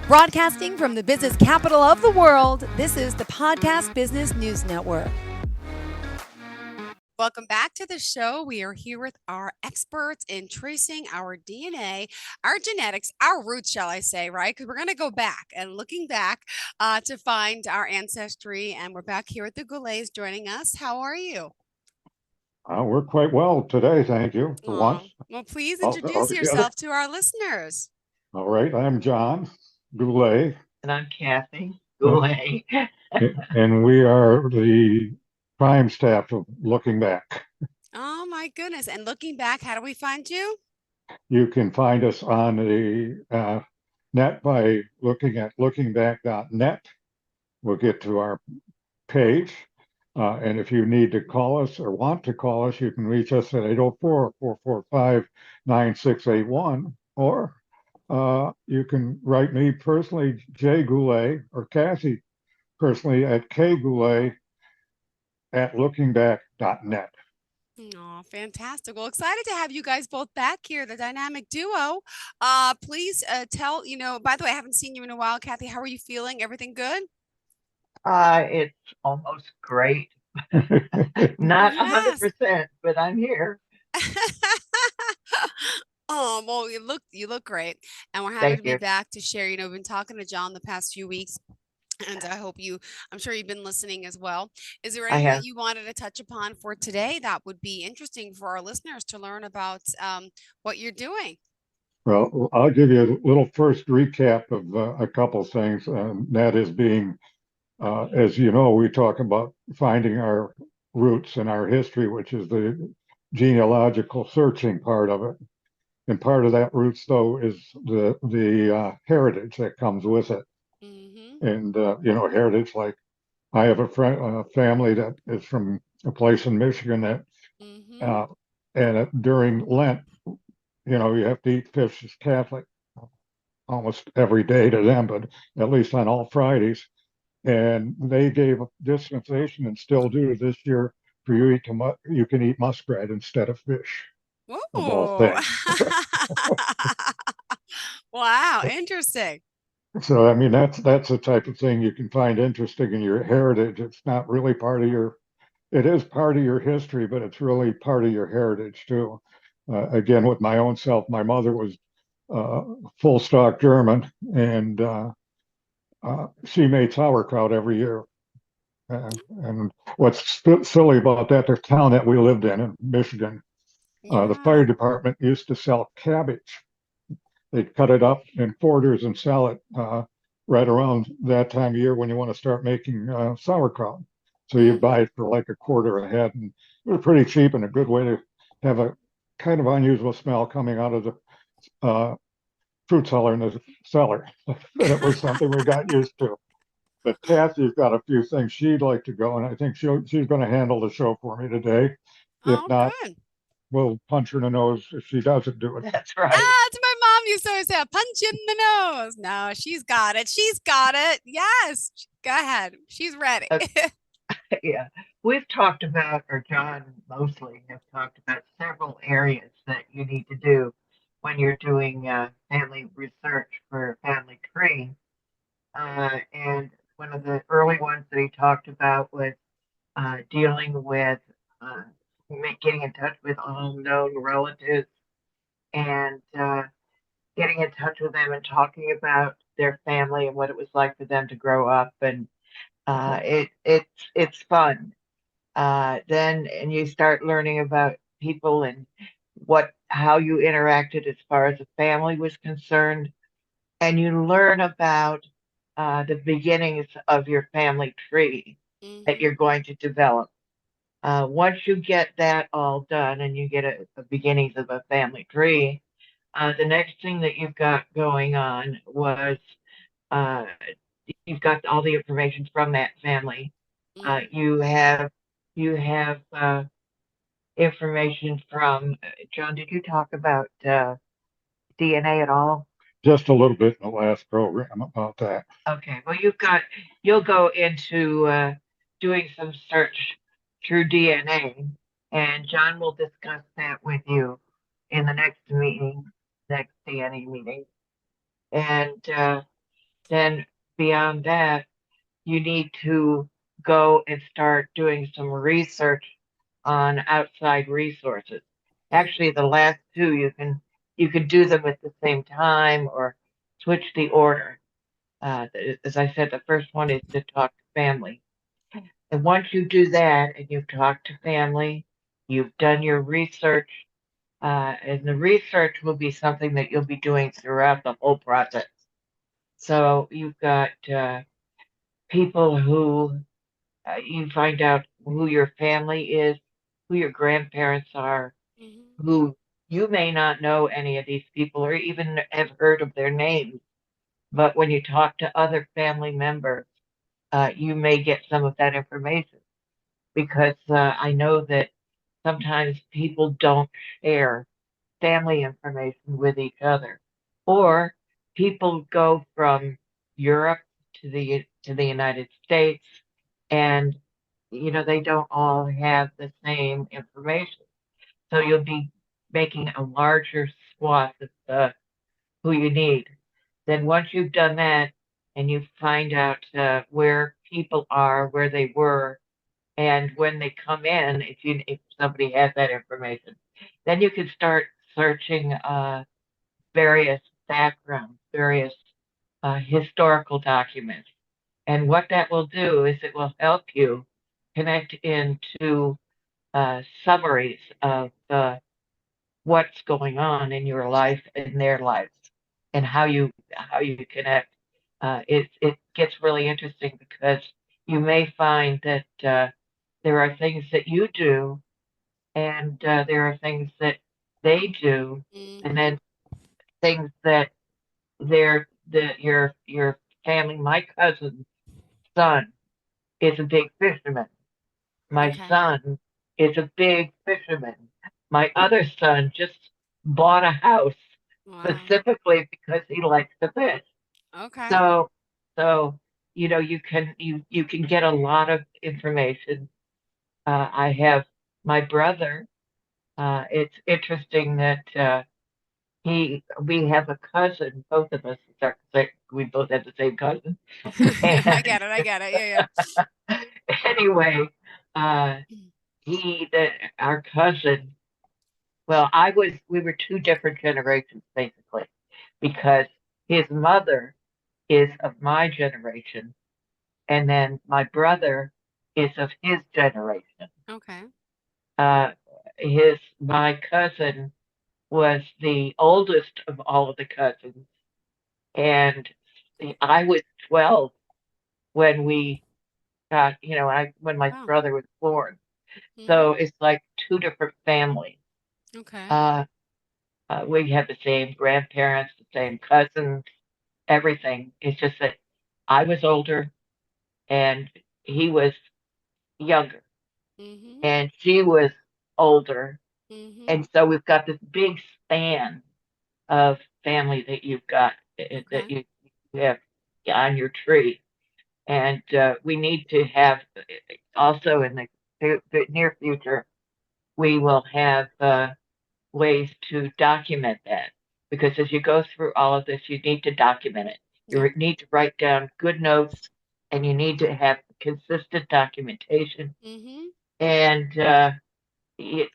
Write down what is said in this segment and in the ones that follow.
Broadcasting from the business capital of the world, this is the Podcast Business News Network. Welcome back to the show. We are here with our experts in tracing our DNA, our genetics, our roots, shall I say, right? Because we're going to go back and looking back to find our ancestry. And we're back here at the Goulets joining us. How are you? We're quite well today, thank you, for once. Well, please All introduce together. yourself to our listeners. All right, I'm John Goulait, And I'm Kathy Goulait. and we are the prime staff of Looking Back. Oh, my goodness. And looking back, how do we find you? You can find us on the net by looking at lookingback.net. We'll get to our page. And if you need to call us or want to call us, you can reach us at 804-445-9681, or you can write me personally, Jay Goulet, or Cassie personally at kgoulet@lookingback.net. Oh, fantastic. Well, excited to have you guys both back here, the dynamic duo. Please tell, by the way, I haven't seen you in a while, Kathy. How are you feeling? Everything good? It's almost great. Not Yes. 100%, but I'm here. Oh, well, you look great. And we're happy Thank to be you. back to share. We've been talking to John the past few weeks. And I'm sure you've been listening as well. Is there I anything that have. you wanted to touch upon for today that would be interesting for our listeners to learn about what you're doing? Well, I'll give you a little first recap of a couple things. That is being, as you know, we talk about finding our roots and our history, which is the genealogical searching part of it. And part of that roots, though, is the heritage that comes with it. Mm-hmm. And heritage. Like I have a family that is from a place in Michigan that, Mm-hmm. uh, and during Lent, you have to eat fish as Catholic almost every day to them, but at least on all Fridays. And they gave a dispensation and still do this year for you can eat muskrat instead of fish, of all Whoa. things. Wow, interesting. So I mean that's the type of thing you can find interesting in your heritage. It's not really part of your it is part of your history, but it's really part of your heritage too. Again, with my own self, my mother was uh, full stock German, and she made sauerkraut every year. And what's silly about that, the town that we lived in Michigan, the Yeah. fire department used to sell cabbage. They'd cut it up in quarters and sell it right around that time of year when you want to start making sauerkraut. So you buy Mm-hmm. it for like a quarter a head, and it was pretty cheap and a good way to have a kind of unusual smell coming out of the uh, fruit cellar in the cellar. And it was something we got used to. But Kathy's got a few things she'd like to go, and I think she's going to handle the show for me today. If Oh, not, good. we'll punch her in the nose if she doesn't do it. That's right. Ah, it's my mom used to always say, a punch in the nose. No, she's got it. She's got it. Yes. Go ahead. She's ready. Uh, yeah. We've talked about, or John mostly has talked about several areas that you need to do when you're doing family research for a family tree. And one of the early ones that he talked about was dealing with uh, getting in touch with all known relatives and getting in touch with them and talking about their family and what it was like for them to grow up. And it's fun. Then and you start learning about people and what how you interacted as far as the family was concerned, and you learn about the beginnings of your family tree that Mm-hmm. you're going to develop. Once you get that all done and you get the beginnings of a family tree, the next thing that you've got going on was uh, you've got all the information from that family. Mm-hmm. You have information from John. Did you talk about DNA at all? Just a little bit in the last program about that. Okay. Well, you'll go into doing some search through DNA, and John will discuss that with you in the next meeting, next DNA meeting. And Then beyond that, you need to go and start doing some research on outside resources. Actually, Mm-hmm. the last two you can do them at the same time or switch the order. As I said, the first one is to talk to family. And once you do that and you've talked to family, you've done your research, and the research will be something that you'll be doing throughout the whole process. So you've got people who you find out who your family is, who your grandparents are, Mm-hmm. who you may not know any of these people or even have heard of their names. But when you talk to other family members, you may get some of that information because I know that sometimes people don't share family information with each other, or people go from Europe to the United States, and they don't all have the same information. So you'll be making a larger swath of who you need. Then once you've done that, and you find out where people are, where they were, and when they come in, if somebody has that information, then you can start searching various backgrounds, various historical documents. And what that will do is it will help you connect into summaries of what's going on in your life and their lives, and how you connect. It gets really interesting because you may find that there are things that you do, and there are things that they do, and Mm-hmm. then things that your family. My cousin's son is a big fisherman. My Okay. son is a big fisherman. My other son just bought a house Wow. specifically because he likes to fish. Okay. So, so you can get a lot of information. I have my brother. It's interesting that we have a cousin. Both of us, we both have the same cousin. I And get it. I get it. Yeah, anyway, uh, yeah. he that our cousin. Well, we were two different generations basically, because his mother is of my generation, and then my brother is of his generation. Okay. Uh, my cousin was the oldest of all of the cousins, and I was 12 when we when my Wow. brother was born. Mm-hmm. So it's like two different families. Okay. Uh, we have the same grandparents, the same cousins, everything. It's just that I was older and he was younger, Mm-hmm. and she was older. Mm-hmm. And so we've got this big span of family that you've got that Okay. you have on your tree. And we need to have also in the near future, we will have ways to document that, because as you go through all of this, you need to document it. Yeah. You need to write down good notes, and you need to have consistent documentation. Mm-hmm. And it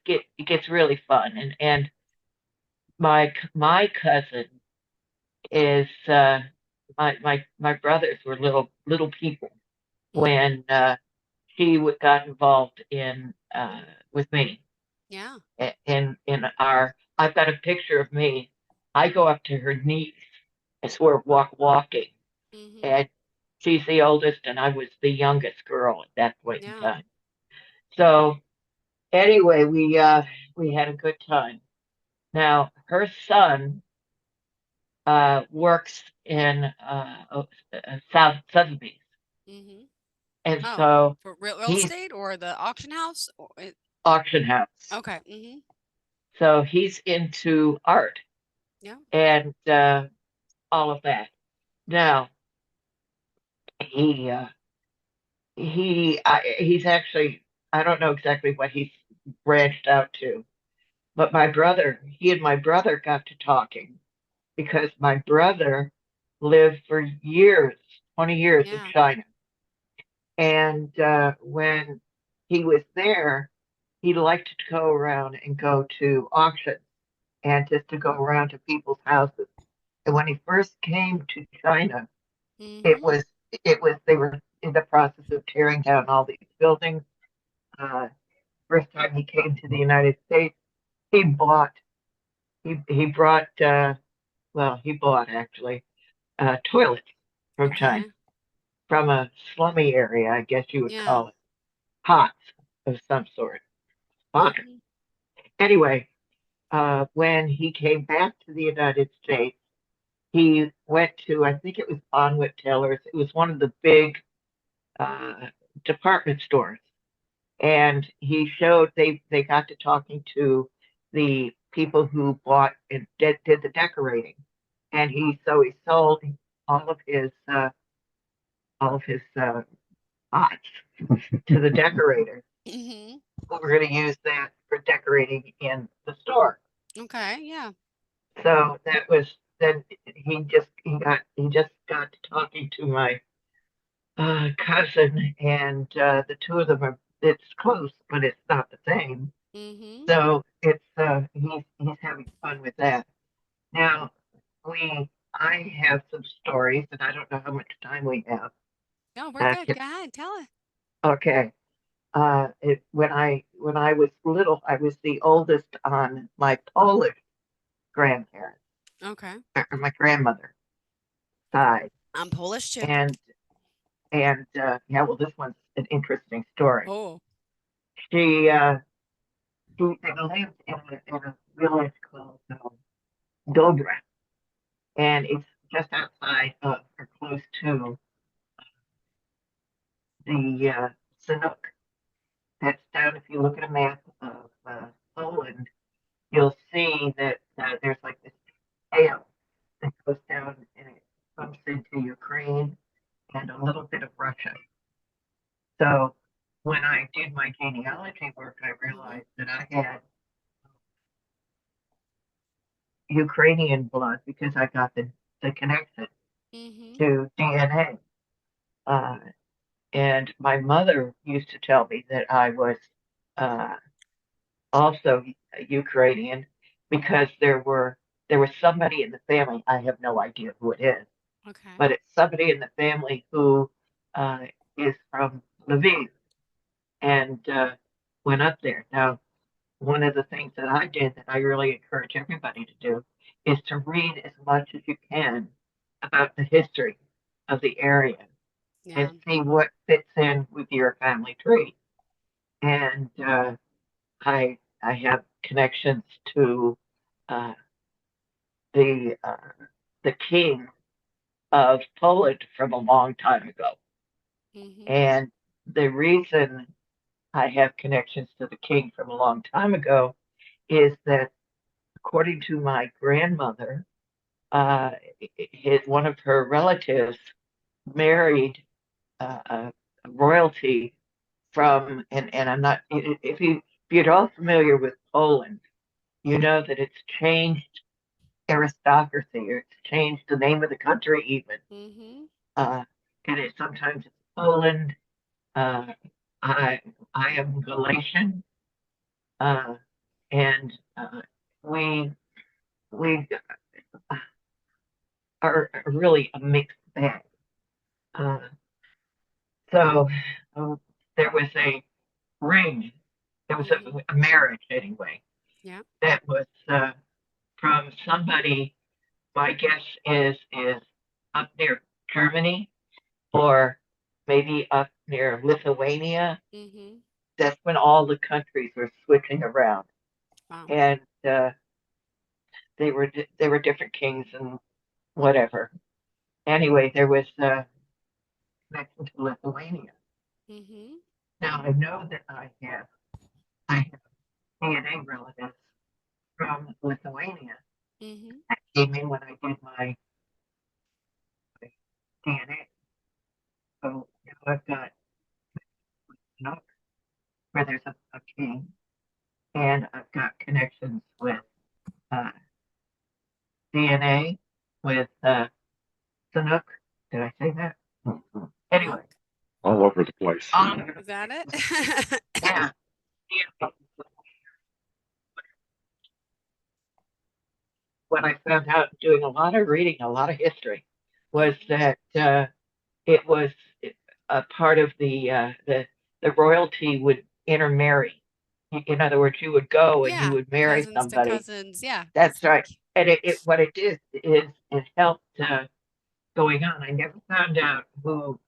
gets really fun. And my cousin is my brothers were little people Mm-hmm. when she got involved in with me. Yeah. In our I've got a picture of me. I go up to her knees as we're walking, Mm-hmm. and she's the oldest, and I was the youngest girl at that point in Yeah. time. So anyway, we had a good time. Now her son works in South Sotheby's, Mm-hmm. and Oh, so for real he's estate or the auction house? Or auction house. okay. Mm-hmm. So he's into art Yeah. and all of that. Now he he's actually, I don't know exactly what he's branched out to, but he and my brother got to talking because my brother lived for years, 20 years in Yeah. China. And when he was there, he liked to go around and go to auctions and just to go around to people's houses. And when he first came to China, it Mm-hmm. was it was they were in the process of tearing down all these buildings. Uh, First time he came to the United States, he bought he brought he bought actually toilets from China, Okay. from a slummy area, I guess you would Yeah. call it, pots of some sort, pocket. Mm-hmm. Anyway, when he came back to the United States, he went to, I think it was Bonwit Taylor's. It was one of the big uh, department stores, and he showed they got to talking to the people who bought and did the decorating, and he sold all of his uh, all of his pots to the decorators Mm-hmm. who were going to use that for decorating in the store. Okay. Yeah. So that was then he just got to talking to my cousin, and the two of them are it's close, but it's not the same. Mm-hmm. So he's having fun with that. Now we I have some stories, and I don't know how much time we have. No, we're Uh, good. can- Go ahead. Tell it. okay. When I was little, I was the oldest on my Polish grandparents Okay. or my grandmother side, I'm Polish too. and yeah, well, this one's an interesting story. Oh. She they lived in a village called Dobra, and it's just outside of or close to the Sanuk. That's down. If you look at a map of Poland, you'll see that there's like this tail that goes down and it bumps into Ukraine and a little bit of Russia. So when I did my genealogy work, I Mm-hmm. realized that I had Ukrainian blood because I got the connection Mm-hmm. to DNA. Uh, and my mother used to tell me that I was uh, also Ukrainian because there was somebody in the family. I have no idea who it is, Okay. but it's somebody in the family who uh, is from Lviv and went up there. Now, one of the things that I did that I really encourage everybody to do is to read as much as you can about the history of the area and Yeah. see what fits in with your family tree. And I have connections to uh, the uh, the king of Poland from a long time ago. Mm-hmm. And the reason I have connections to the king from a long time ago is that, according to my grandmother, uh, one of her relatives married royalty from, and I'm not, if you're all familiar with Poland, you know that it's changed aristocracy, or it's changed the name of the country even. Mm-hmm. Uh, and sometimes it's Poland. Uh, I I am Galatian, uh, and we we are really a mixed bag. Uh, so there was a ring. There was Mm-hmm. a marriage anyway Yeah. that was from somebody. My guess is up near Germany or maybe up near Lithuania. Mm-hmm. That's when all the countries were switching around, Wow. and they were different kings and whatever. Anyway, there was a connection to Lithuania. Mm-hmm. Now I know that I have DNA relatives from Lithuania Mm-hmm. that came in when I did my DNA. So now I've got Canuck, where there's a king, and I've got connections with uh, DNA with Sanook. Did I say that? Mhm. Anyway, All over the place. Is that it? yeah, yeah. What I found out doing a lot of reading, a lot of history, was Mhm. that it was a part of the royalty would intermarry. In other words, you would go and you Yeah, would marry cousins to somebody. cousins. Yeah, That's it's like, right. And it what it did is it helped going on. I never found out who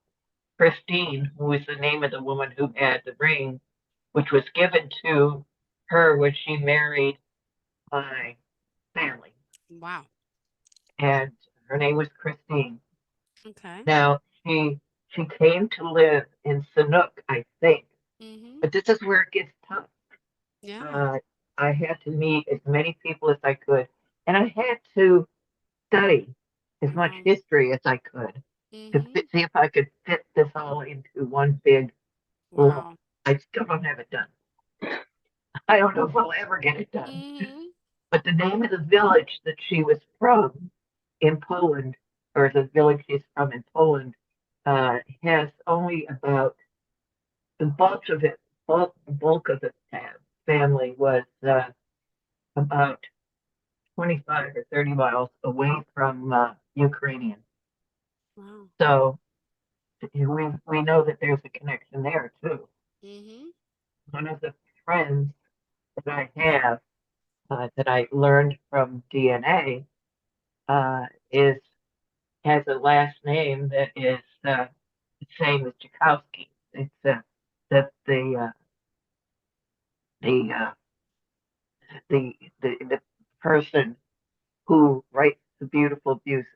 Christine, who was the name of the woman who had the ring, which was given to her when she married my family, wow. and her name was Christine. Okay. Now she came to live in Sanook, I think, Mhm. but this is where it gets tough. Yeah. Uh, I had to meet as many people as I could, and I had to study as much Wow. history as I could to Mhm. see if I could fit this all into one big law. Wow. I still don't have it done. I don't know if I'll ever get it done. Mhm. But the name of the village that she was from in Poland, or the village she's from in Poland, has only about the bulk of the family was about 25 or 30 miles away from Ukrainian. Wow. So we know that there's a connection there too. Mhm. One of the friends that I have that I learned from DNA is has a last name that is the same as Tchaikovsky. It's that the the the person who writes the beautiful music.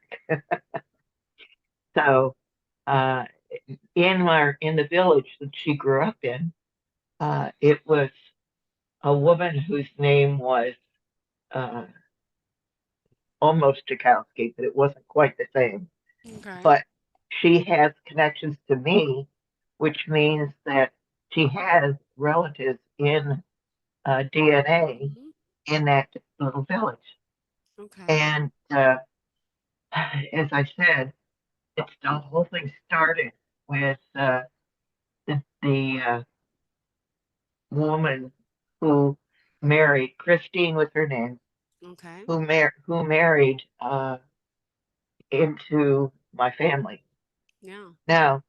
So uh, in the village that she grew up in, it was a woman whose name was uh, almost Tchaikovsky, but it wasn't quite the same. Okay. But she has connections to me, which means that she has relatives in DNA Mhm. in that little village. Okay. And as I said, the whole thing started with the woman who married, Christine was her name, Okay. who married into my family. Yeah. Now,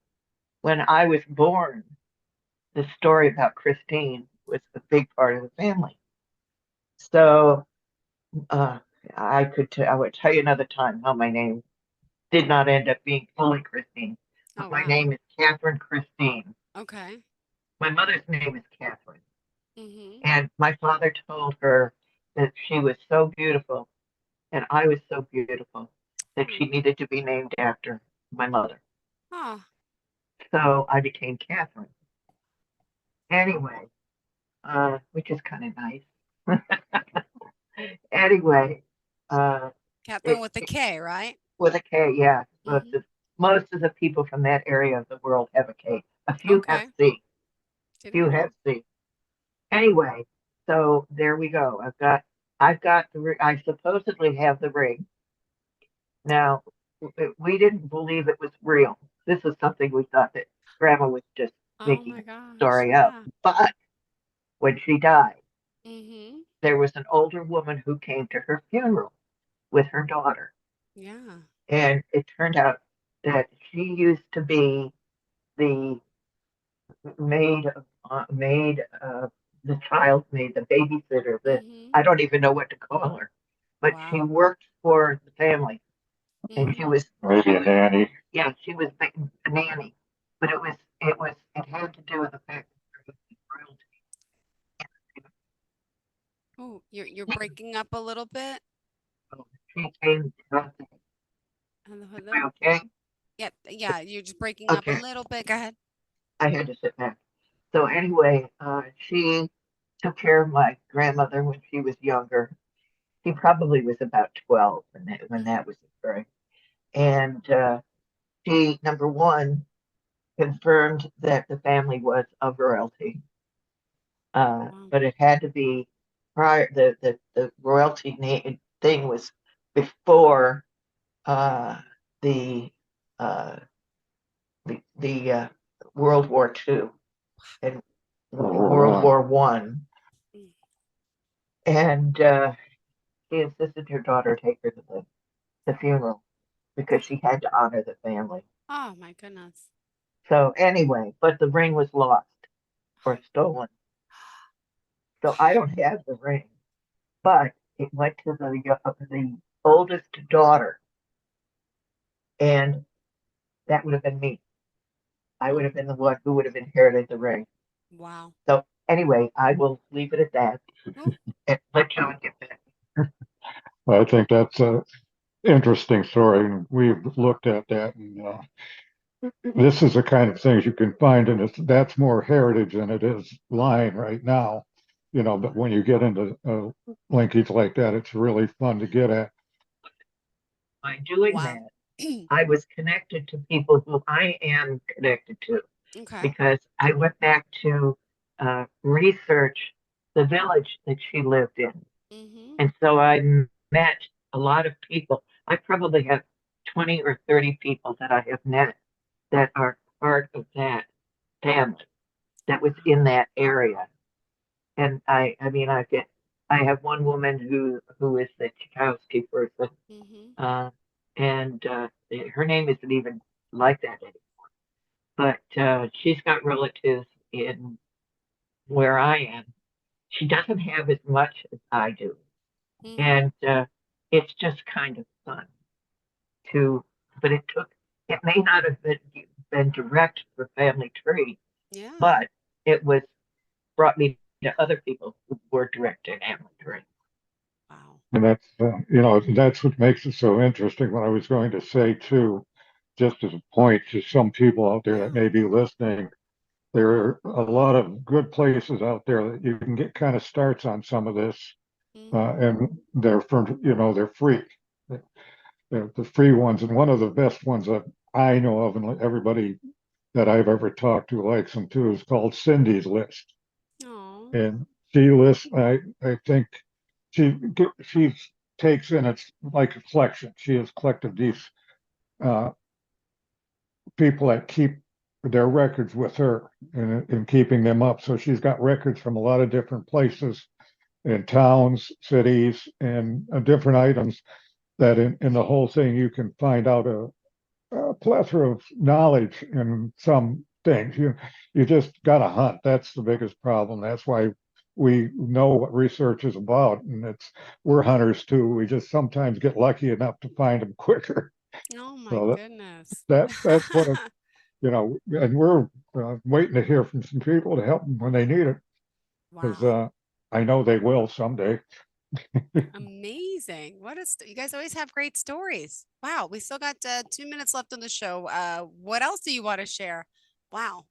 when I was born, the story about Christine was a big part of the family. So uh, I would tell you another time how my name did not end up being fully Christine, Oh but my wow. name is Catherine Christine. Okay. My mother's name is Catherine, Mhm. and my father told her that she was so beautiful and I was so beautiful that she Oh. needed to be named after my mother. Ah. So I became Catherine. Anyway, which is kind of nice. Anyway, uh, Catherine it, with a K, right? with a K, yeah. Mhm. Most of the people from that area of the world have a K. A few have Okay. C. Didn't Few know. have C. Anyway, so there we go. I've got I supposedly have the ring. Now, we didn't believe it was real. This was something we thought that Grandma was just Oh making my a gosh. story up. Yeah. But when she died, Mhm. there was an older woman who came to her funeral with her daughter. Yeah. And it turned out that she used to be the maid, the child maid, the babysitter, Mhm. I don't even know what to call her, but she Wow. worked for the family, and Mhm. Maybe a nanny. yeah, she was a nanny, but it had to do with the fact that Oh, you're breaking up a little bit. she came to us. Hello, Am hello. I okay? Yep. Yeah, you're just breaking up a Okay, little bit. Go ahead. I had to sit back. So anyway, she took care of my grandmother when she was younger. He probably was about 12 when Mhm. that was occurring. And she, number one, confirmed that the family was of royalty, Wow. but it had to be prior, the royalty thing was before uh, the uh, the World War II and World Oh, War One, Mm. and she insisted her daughter take her to the funeral because she had to honor the family. Oh my goodness. So anyway, but the ring was lost or stolen, so I don't have the ring. But it went to the oldest daughter, and that would have been me. I would Oh, have been the one who would have inherited the ring. wow. So anyway, I will leave it at that Oh, and let John get back. I think that's a interesting story, and we've looked at that. And this is the kind of things you can find, and that's more heritage than it is line right now. But when you get into linkage like that, it's really fun to get at. By doing wow. that, I was connected to people who I am connected to Okay. because I went back to research the village that she lived in. Mm-hmm. And so I met a lot of people. I probably have 20 or 30 people that I have met that are part of that family that was Wow. in that area. And I mean, I have one woman who is the Tchaikovsky person, Mm-hmm. uh, and her name isn't even like that anymore. But she's got relatives in where I am. She doesn't have as much as I do, Mm-hmm. and it's just kind of fun to. But it may not have been direct for Family Tree, Yeah. but it was brought me to other people who were direct in Family Tree. Wow. And that's what makes it so interesting. What I was going to say too, just as a point to some people out there that Yeah. may be listening, there are a lot of good places out there that you can get kind of starts on some of this, Mm-hmm. and they're free. They're the free ones, and one of the best ones that I know of, and everybody that I've ever talked to likes them too, is called Cindy's List. Oh. And she lists, I think she she takes in, it's like a collection. She has collected these uh, people that keep their records with her and keeping them up. So she's got records from a lot of different places in towns, cities, and different items that in the whole thing you can find out a plethora of knowledge in some things. You just got to hunt. That's the biggest problem. That's why we know what research is about, and we're hunters too. We just sometimes get lucky enough to find them quicker. Oh my So goodness. that's what and we're waiting to hear from some people to help them when they need it, because Wow. I know they will someday. Amazing. You guys always have great stories. Wow. We still got 2 minutes left on the show. What else do you want to share? Wow.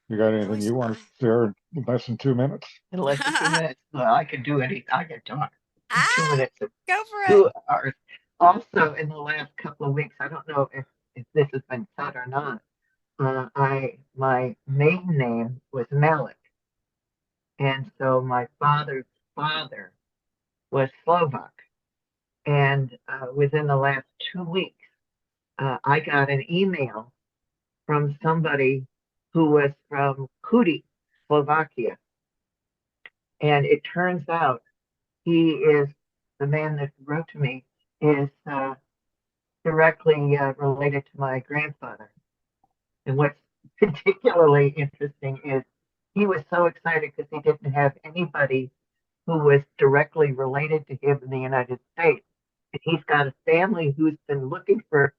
You got I anything wish you want I to share in less than 2 minutes? In less than 2 minutes, well, I could do anything. I could talk in two ah minutes, go for it. 2 hours. Also, in the last couple of weeks, I don't know if this has been said or not. I my maiden name was Malik, and so my father's father was Slovak. And within the last 2 weeks, I got an email from somebody who was from Kudi, Slovakia, and it turns out he is the man that wrote to me is directly related to my grandfather. And what's particularly interesting is he was so excited because he didn't have anybody who was directly related to him in the United States. And he's got a family who's been looking for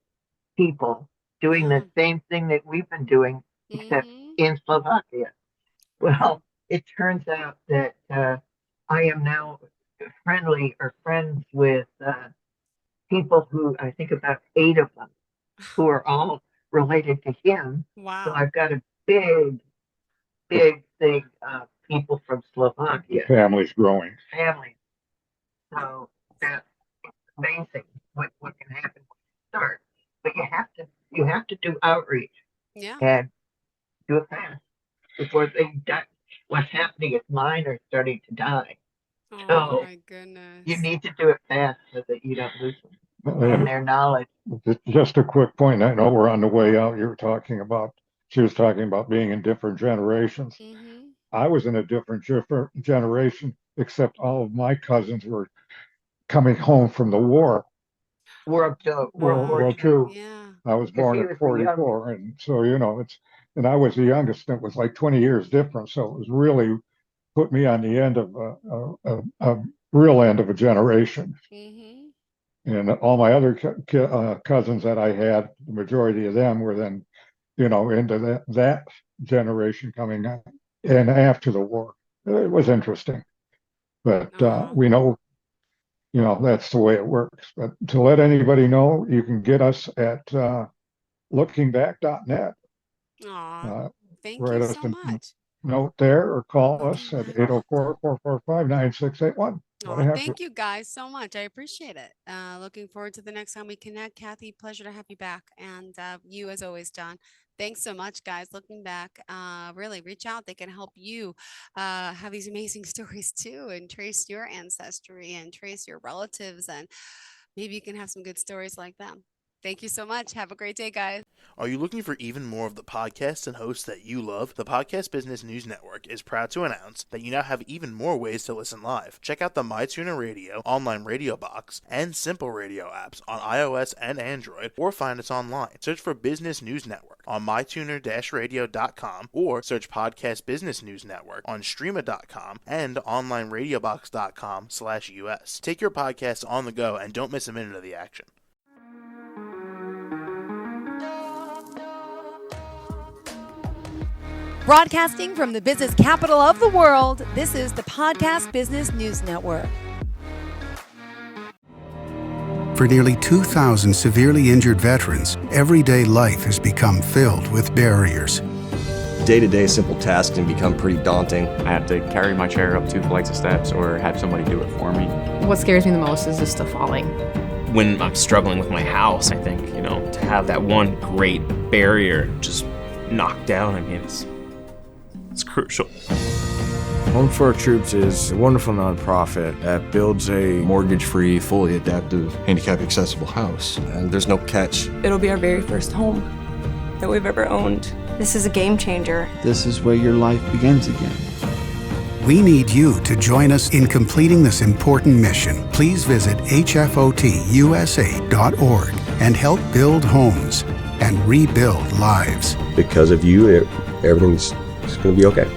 people doing the Yeah. same thing that we've been doing, except Mm-hmm. in Slovakia. Wow. Well, it turns out that I am now friendly or friends with people who I think about eight of them who are all related to him. So Wow. I've got a big thing of people from The Slovakia, family's growing. family. So that's amazing what can happen when you start. But you have to do outreach Yeah. and do it fast before things die. What's happening is mine are starting to die. Oh So my you goodness. need to do it fast so that you don't lose them. and their knowledge. Just a quick point. I know we're on the way out. She was talking about being in different generations. Mm-hmm. I was in a different generation, except all of my cousins were coming home from the war. World War World II. Two. Yeah. I was Because born he in was the '44, and so and I was the youngest. And it was like 20 years difference, so it was really put me on the end of a real end of a generation. Mm-hmm. And all my other cousins that I had, the majority of them were then, into that generation coming in after the war. It was interesting, but Aw. we know, that's the way it works. But to let anybody know, you can get us at lookingback.net. Aw. Uh, Thank write you us so a much. note there or call Looking us at back. 804-445-9681. What Oh, have you. thank you guys so much. I appreciate it. Looking forward to the next time we connect. Kathy, pleasure to have you back. And you, as always, John. Thanks so much, guys. Looking back, really reach out. They can help you have these amazing stories too and trace your ancestry and trace your relatives. And maybe you can have some good stories like them. Thank you so much. Have a great day, guys. Are you looking for even more of the podcasts and hosts that you love? The Podcast Business News Network is proud to announce that you now have even more ways to listen live. Check out the MyTuner Radio, online radio box, and Simple Radio apps on iOS and Android, or find us online. Search for Business News Network on mytuner-radio.com or search Podcast Business News Network on streama.com and onlineradiobox.com/US. Take your podcast on the go and don't miss a minute of the action. Broadcasting from the business capital of the world, this is the Podcast Business News Network. For nearly 2,000 severely injured veterans, everyday life has become filled with barriers. Day-to-day simple tasks can become pretty daunting. I have to carry my chair up 2 flights of steps or have somebody do it for me. What scares me the most is just the falling. When I'm struggling with my house, I think, to have that one great barrier just knocked down, it's crucial. Home for Our Troops is a wonderful nonprofit that builds a mortgage-free, fully adaptive, handicap-accessible house. And there's no catch. It'll be our very first home that we've ever owned. This is a game changer. This is where your life begins again. We need you to join us in completing this important mission. Please visit hfotusa.org and help build homes and rebuild lives. Because of you, everything's going to be okay.